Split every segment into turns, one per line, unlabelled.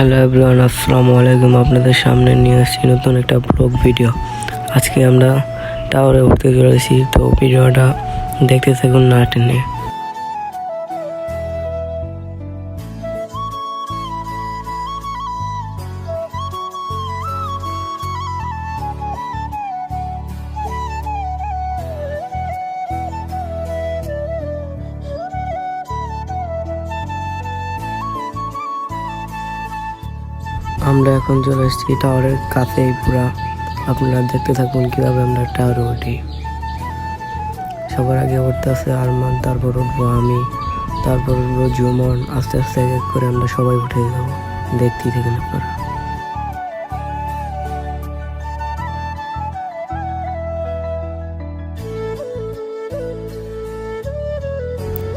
Hello everyone, আসসালামু আলাইকুম। আপনাদের সামনে নিয়ে আসছি নতুন একটা ব্লগ ভিডিও। আজকে আমরা টাওয়ারে উঠতে চলেছি, তো ভিডিওটা দেখতে থাকুন না টেনে। আমরা এখন চলে এসেছি টাওয়ারের কাছেই পুরা। আপনারা দেখতে থাকুন কিভাবে আমরা টাওয়ারে উঠি। সবার আগে উঠতেছে আরমান, তারপর উঠবো আমি, তারপর উঠবো জুমন। আস্তে আস্তে এক এক করে আমরা সবাই উঠে যাবো, দেখতেই থাকুন আপনারা।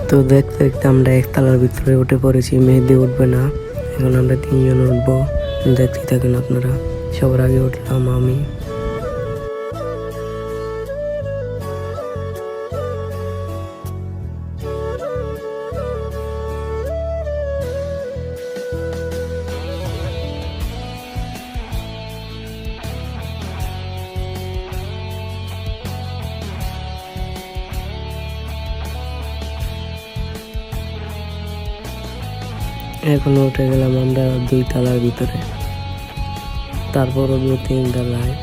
তো দেখতে দেখতে আমরা একতলার ভিতরে উঠে পড়েছি। মেহেদি উঠবে না, এখন আমরা তিনজন উঠবো, দেখতেই থাকেন আপনারা। সবার আগে উঠলাম আমি। এখন উঠে গেলাম আমরা 2 তলার ভিতরে, তারপর উঠবো 3 তলায়।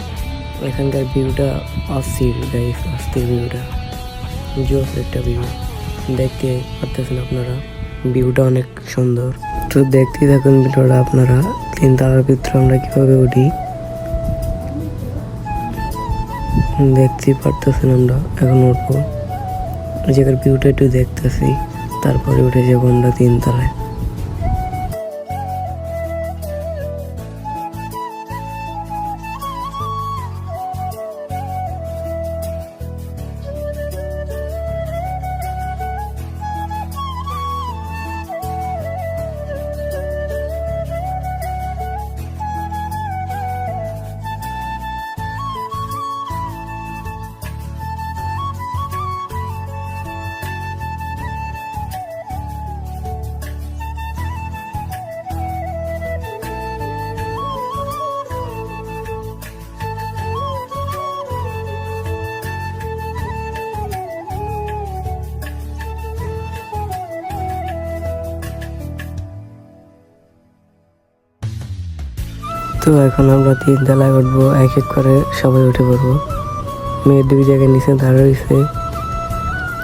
এখানকার ভিউটা অস্থির গাইস, অস্থির ভিউটা, জোস একটা ভিউ। দেখতে পারতেছেন আপনারা, ভিউটা অনেক সুন্দর। তো দেখতেই থাকুন ভিডিওটা আপনারা। 3 তলার ভিতরে আমরা কিভাবে উঠি দেখতেই পারতেছেন। আমরা এখন উঠবো, এই জায়গার ভিউটা একটু দেখতেছি, তারপরে উঠে যাবো আমরা 3 তলায়। তো এখন আমরা 3 তলায় উঠবো, এক এক করে সবাই উঠে পড়বো। মেয়ের 2 জায়গায় নিচে দাঁড়া রয়েছে,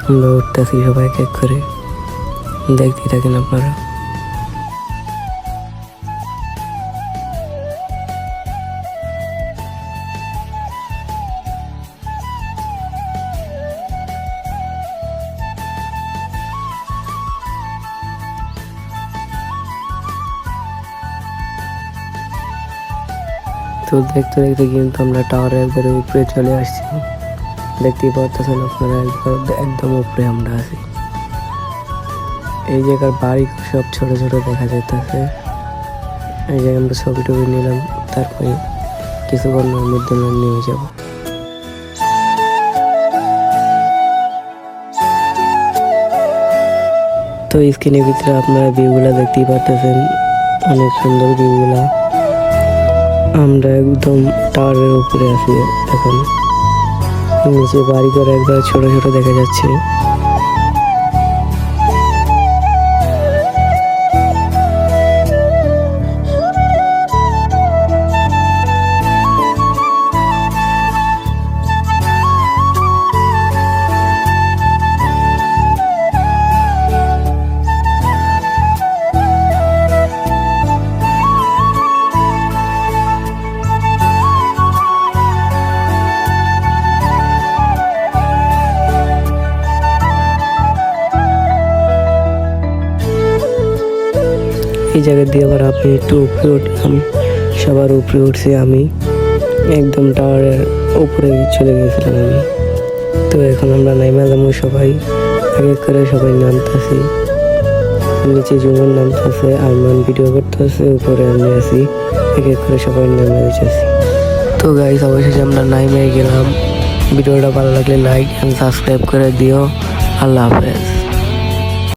আমরা উঠতেছি সবাই এক এক করে, দেখতেই থাকেন আপনারা। তো দেখতে দেখতে কিন্তু আমরা টাওয়ারের একবারে উপরে চলে আসছি। দেখতেই পারতেছেন আপনারা, একদম উপরে আমরা আছি। এই জায়গার বাড়ি সব ছোট ছোট দেখা যাইতেছে। এই জায়গায় আমরা ছবি টবি নিলাম, তারপরে কিছুক্ষণের মধ্যে আমরা নেমে যাব। তো স্ক্রিনের ভিতরে আপনারা ভিউগুলা দেখতেই পারতেছেন, অনেক সুন্দর ভিউগুলা। আমরা একদম টাওয়ারের উপরে আছি এখন, নিচে বাড়ি করে একবার ছোট ছোট দেখা যাচ্ছে। এই জায়গা দিয়ে আবার আপনি একটু উপরে উঠলাম, সবার উপরে উঠছি আমি, একদম টাওয়ারের উপরে চলে গেছিলাম আমি। তো এখন আমরা নাইমালাম, সবাই এক এক করে সবাই নামতেছি। নিচে জুমন নামতেছে, আরমান ভিডিও করতেছে, উপরে আমি আছি, এক এক করে সবাই নামে যাচ্ছি। তো গাইস, অবশেষে আমরা নাইমে গেলাম। ভিডিওটা ভালো লাগলে লাইক এন্ড সাবস্ক্রাইব করে দিও। আল্লাহ হাফেজ।